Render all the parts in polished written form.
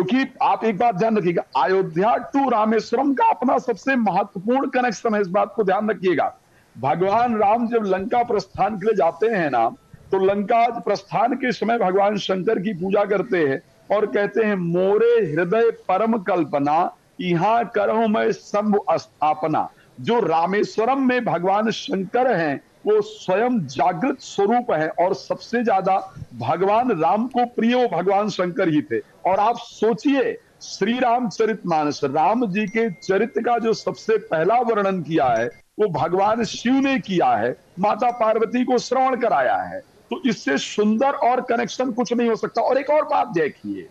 क्योंकि आप एक बात ध्यान रखिएगा, अयोध्या टू रामेश्वरम का अपना सबसे महत्वपूर्ण कनेक्शन है, इस बात को ध्यान रखिएगा। भगवान राम जब लंका प्रस्थान के लिए जाते हैं ना, तो लंका प्रस्थान के समय भगवान शंकर की पूजा करते हैं और कहते हैं, मोरे हृदय परम कल्पना, यहाँ करहूं मैं शंभु स्थापना। जो रामेश्वरम में भगवान शंकर हैं, वो स्वयं जागृत स्वरूप है और सबसे ज्यादा भगवान राम को प्रिय वो भगवान शंकर ही थे। और आप सोचिए, श्री रामचरितमानस, राम जी के चरित्र का जो सबसे पहला वर्णन किया है वो भगवान शिव ने किया है, माता पार्वती को श्रवण कराया है। तो इससे सुंदर और कनेक्शन कुछ नहीं हो सकता। और एक और बात देखिए,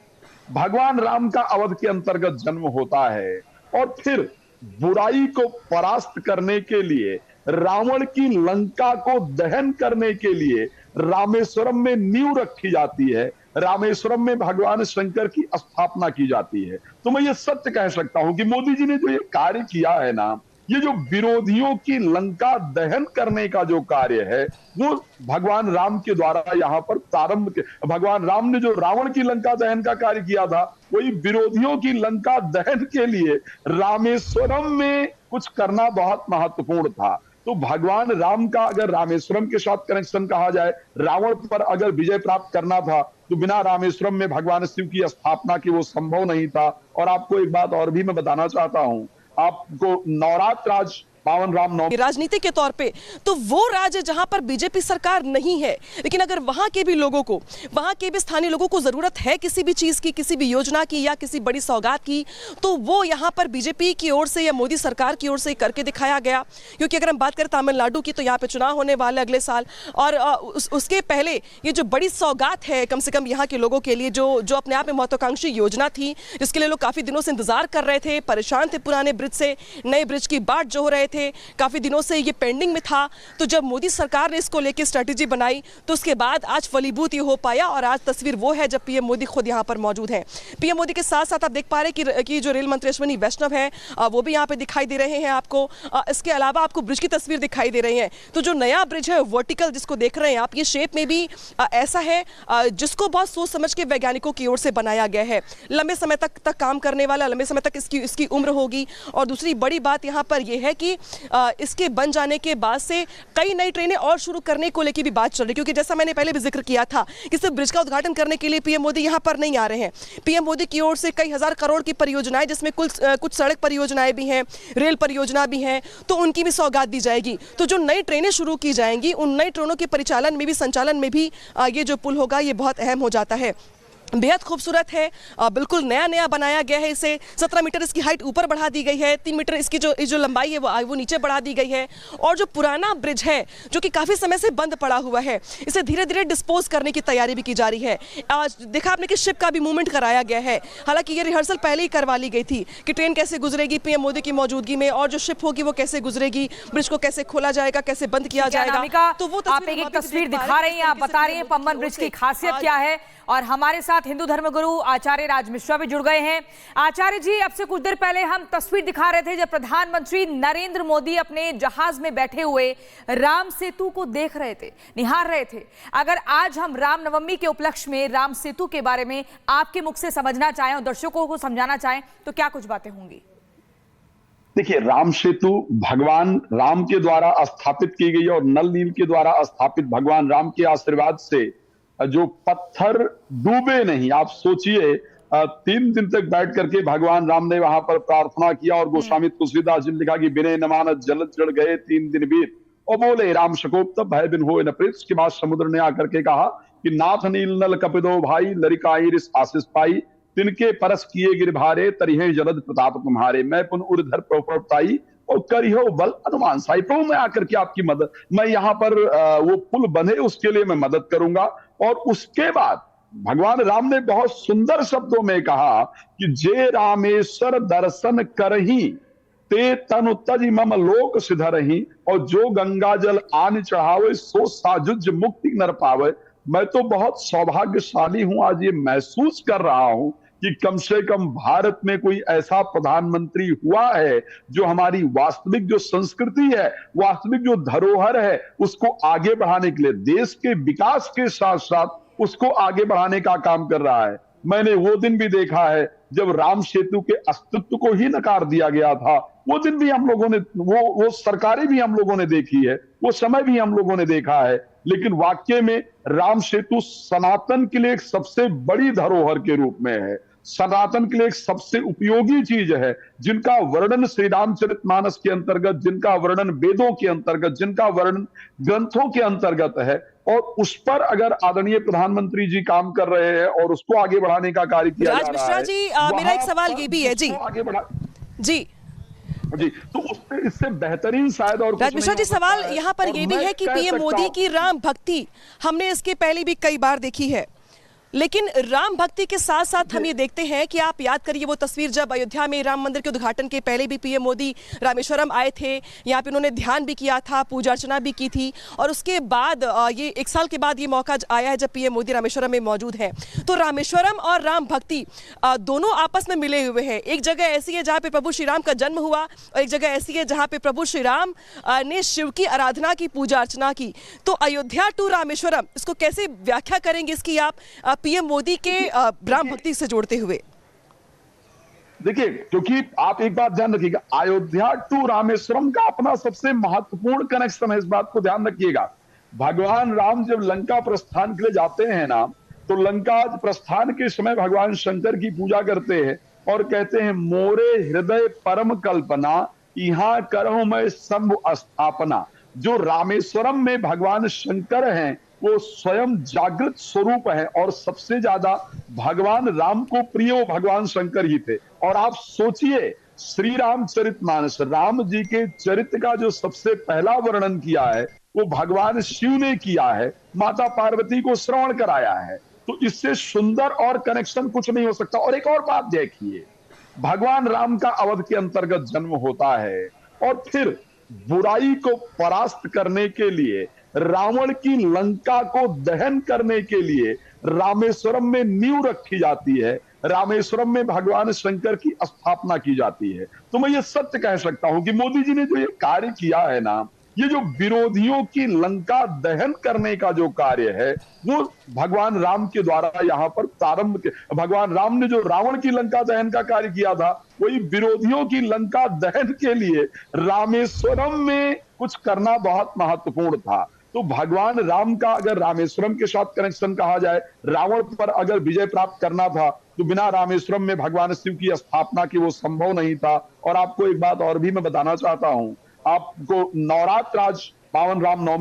भगवान राम का अवध के अंतर्गत जन्म होता है और फिर बुराई को परास्त करने के लिए, रावण की लंका को दहन करने के लिए रामेश्वरम में नींव रखी जाती है, रामेश्वरम में भगवान शंकर की स्थापना की जाती है। तो मैं ये सत्य कह सकता हूं कि मोदी जी ने जो ये कार्य किया है ना, ये जो विरोधियों की लंका दहन करने का जो कार्य है, वो भगवान राम के द्वारा यहाँ पर प्रारंभ के, भगवान राम ने जो रावण की लंका दहन का कार्य किया था, वही विरोधियों की लंका दहन के लिए रामेश्वरम में कुछ करना बहुत महत्वपूर्ण था। तो भगवान राम का अगर रामेश्वरम के साथ कनेक्शन कहा जाए, रावण पर अगर विजय प्राप्त करना था तो बिना रामेश्वरम में भगवान शिव की स्थापना की वो संभव नहीं था। और आपको एक बात और भी मैं बताना चाहता हूं, आपको नवरात्र आज पावन राम नवमी, राजनीति के तौर पे तो वो राज्य जहां पर बीजेपी सरकार नहीं है, लेकिन अगर वहां के भी लोगों को, वहां के भी स्थानीय लोगों को जरूरत है किसी भी चीज की, किसी भी योजना की या किसी बड़ी सौगात की, तो वो यहां पर बीजेपी की ओर से या मोदी सरकार की ओर से करके दिखाया गया। क्योंकि अगर हम बात करें तमिलनाडु की, तो यहाँ पे चुनाव होने वाले अगले साल, और उसके पहले ये जो बड़ी सौगात है कम से कम यहाँ के लोगों के लिए, जो अपने आप में महत्वाकांक्षी योजना थी, जिसके लिए लोग काफी दिनों से इंतजार कर रहे थे, परेशान थे पुराने ब्रिज से, नए ब्रिज की बाट जो हो रहे थे, काफी दिनों से ये पेंडिंग में था। तो जब मोदी सरकार ने इसको लेकर स्ट्रेटेजी बनाई, तो उसके बाद आज फलीभूत ये हो पाया। और आज तस्वीर वो है जब पीएम मोदी खुद यहाँ पर मौजूद हैं। पीएम मोदी के साथ साथ आप देख पा रहे हैं कि जो रेल मंत्री अश्विनी वैष्णव है वो भी यहाँ पे दिखाई दे रहे हैं आपको। इसके अलावा आपको ब्रिज की तस्वीर दिखाई दे रही है। तो जो नया ब्रिज है वर्टिकल जिसको देख रहे हैं आप, ये शेप में भी ऐसा है जिसको बहुत सोच समझ के वैज्ञानिकों की ओर से बनाया गया है। लंबे समय तक काम करने वाला, लंबे समय तक इसकी उम्र होगी। और दूसरी बड़ी बात यहाँ पर यह है कि इसके बन जाने के बाद से कई नई ट्रेनें और शुरू करने को लेकर भी बात चल रही है। क्योंकि जैसा मैंने पहले भी जिक्र किया था कि सिर्फ ब्रिज का उद्घाटन करने के लिए पीएम मोदी यहां पर नहीं आ रहे हैं। पीएम मोदी की ओर से कई हजार करोड़ की परियोजनाएं, जिसमें कुछ सड़क परियोजनाएं भी हैं, रेल परियोजना भी हैं, तो उनकी भी सौगात दी जाएगी। तो जो नई ट्रेनें शुरू की जाएंगी, उन नई ट्रेनों के परिचालन में भी, संचालन में भी ये जो पुल होगा ये बहुत अहम हो जाता है। बेहद खूबसूरत है, बिल्कुल नया बनाया गया है। इसे 17 मीटर इसकी हाइट ऊपर बढ़ा दी गई है, 3 मीटर इसकी जो लंबाई है वो नीचे बढ़ा दी गई है। और जो पुराना ब्रिज है जो कि काफ़ी समय से बंद पड़ा हुआ है, इसे धीरे धीरे डिस्पोज करने की तैयारी भी की जा रही है। आज देखा आपने कि शिप का भी मूवमेंट कराया गया है। हालांकि ये रिहर्सल पहले ही करवा ली गई थी कि ट्रेन कैसे गुजरेगी पीएम मोदी की मौजूदगी में, और जो शिप होगी वो कैसे गुजरेगी, ब्रिज को कैसे खोला जाएगा, कैसे बंद किया जाएगा। तो वो आप एक तस्वीर दिखा रही हैं, आप बता रही हैं पंबन ब्रिज की खासियत क्या है। और हमारे साथ हिंदू धर्मगुरु आचार्य राज मिश्रा भी जुड़ गए हैं। आचार्य जी, अब से कुछ देर पहले हम तस्वीर दिखा रहे थे जब प्रधानमंत्री नरेंद्र मोदी अपने जहाज में बैठे हुए राम सेतु को देख रहे थे, निहार रहे थे। अगर आज हम रामनवमी के उपलक्ष्य में राम सेतु के बारे में आपके मुख से समझना चाहें और दर्शकों को समझाना चाहें, तो क्या कुछ बातें होंगी? देखिए, राम सेतु भगवान राम के द्वारा स्थापित की गई और नल नील के द्वारा स्थापित, भगवान राम के आशीर्वाद से जो पत्थर डूबे नहीं। आप सोचिए, 3 दिन तक बैठ करके भगवान राम ने वहां पर प्रार्थना किया और गोस्वामी तुलसीदास जी ने लिखा कि बिने न मानत जल चढ़ गए 3 दिन बीत, और बोले राम शकोप तब भय बिन होए न प्रीत। उसके बाद समुद्र ने आकर के कहा कि नाथ नील नल कपिदो भाई, लरिकाई रिस आशीष पाई, तिनके परस किए गिरभारे, तरिहे जलद प्रताप तुम्हारे, मैं पुन उर्धर प्रताई और करियो बल अनुमान साई। प्रभु मैं आकर के आपकी मदद, मैं यहाँ पर वो पुल बने उसके लिए मैं मदद करूंगा। और उसके बाद भगवान राम ने बहुत सुंदर शब्दों में कहा कि जे रामेश्वर दर्शन करही ते तनु तज मम लोक सिधरही, और जो गंगा जल आन चढ़ावे सो साजुज मुक्ति नर पावे। मैं तो बहुत सौभाग्यशाली हूं, आज ये महसूस कर रहा हूं कि कम से कम भारत में कोई ऐसा प्रधानमंत्री हुआ है जो हमारी वास्तविक जो संस्कृति है, वास्तविक जो धरोहर है, उसको आगे बढ़ाने के लिए, देश के विकास के साथ साथ उसको आगे बढ़ाने का काम कर रहा है। मैंने वो दिन भी देखा है जब राम सेतु के अस्तित्व को ही नकार दिया गया था, वो दिन भी हम लोगों ने वो सरकारें भी हम लोगों ने देखी है, वो समय भी हम लोगों ने देखा है। लेकिन वाकई में राम सेतु सनातन के लिए एक सबसे बड़ी धरोहर के रूप में है, सनातन के लिए एक सबसे उपयोगी चीज है, जिनका वर्णन श्री रामचरितमानस के अंतर्गत, जिनका वर्णन वेदों के अंतर्गत, जिनका वर्णन ग्रंथों के अंतर्गत है। और उस पर अगर आदरणीय प्रधानमंत्री जी काम कर रहे हैं और उसको आगे बढ़ाने का कार्य किया जा रहा है। राज मिश्रा जी, मेरा एक सवाल ये भी है जी, आगे बढ़ा जी जी, तो उससे इससे बेहतरीन शायद और राज मिश्रा जी, सवाल यहाँ पर यह भी है कि पीएम मोदी की राम भक्ति हमने इसके पहले भी कई बार देखी है, लेकिन राम भक्ति के साथ साथ हम ये देखते हैं कि आप याद करिए वो तस्वीर जब अयोध्या में राम मंदिर के उद्घाटन के पहले भी पीएम मोदी रामेश्वरम आए थे, यहाँ पे उन्होंने ध्यान भी किया था, पूजा अर्चना भी की थी, और उसके बाद ये 1 साल के बाद ये मौका आया है जब पीएम मोदी रामेश्वरम में मौजूद हैं। तो रामेश्वरम और राम भक्ति दोनों आपस में मिले हुए हैं। एक जगह ऐसी है जहाँ पे प्रभु श्री राम का जन्म हुआ और एक जगह ऐसी है जहाँ पे प्रभु श्री राम ने शिव की आराधना की, पूजा अर्चना की। तो अयोध्या टू रामेश्वरम, इसको कैसे व्याख्या करेंगे इसकी आप पीएम मोदी के राम भक्ति से जोड़ते हुए? देखिए, क्योंकि आप एक बात ध्यान रखिएगा, अयोध्या टू रामेश्वरम का अपना सबसे महत्वपूर्ण कनेक्शन है, इस बात को ध्यान रखिएगा। भगवान राम जब लंका प्रस्थान के लिए जाते हैं ना, तो लंका प्रस्थान के समय भगवान शंकर की पूजा करते हैं और कहते हैं, मोरे हृदय परम कल्पना, यहाँ करहूं मैं शंभु स्थापना। जो रामेश्वरम में भगवान शंकर हैं, वो स्वयं जागृत स्वरूप है और सबसे ज्यादा भगवान राम को प्रिय वो भगवान शंकर ही थे। और आप सोचिए, श्री रामचरितमानस, राम जी के चरित्र का जो सबसे पहला वर्णन किया है वो भगवान शिव ने किया है, माता पार्वती को श्रवण कराया है। तो इससे सुंदर और कनेक्शन कुछ नहीं हो सकता। और एक और बात देखिए, भगवान राम का अवध के अंतर्गत जन्म होता है और फिर बुराई को परास्त करने के लिए, रावण की लंका को दहन करने के लिए रामेश्वरम में नींव रखी जाती है, रामेश्वरम में भगवान शंकर की स्थापना की जाती है। तो मैं ये सत्य कह सकता हूं कि मोदी जी ने जो ये कार्य किया है ना, ये जो विरोधियों की लंका दहन करने का जो कार्य है, वो भगवान राम के द्वारा यहाँ पर प्रारंभ के, भगवान राम ने जो रावण की लंका दहन का कार्य किया था, वही विरोधियों की लंका दहन के लिए रामेश्वरम में कुछ करना बहुत महत्वपूर्ण था। तो भगवान राम का अगर रामेश्वरम के साथ कनेक्शन कहा जाए, रावण पर अगर विजय प्राप्त करना था तो बिना रामेश्वरम में भगवान शिव की स्थापना की वो संभव नहीं था। और आपको एक बात और भी मैं बताना चाहता हूं, आपको नवरात्र आज पावन राम नवमी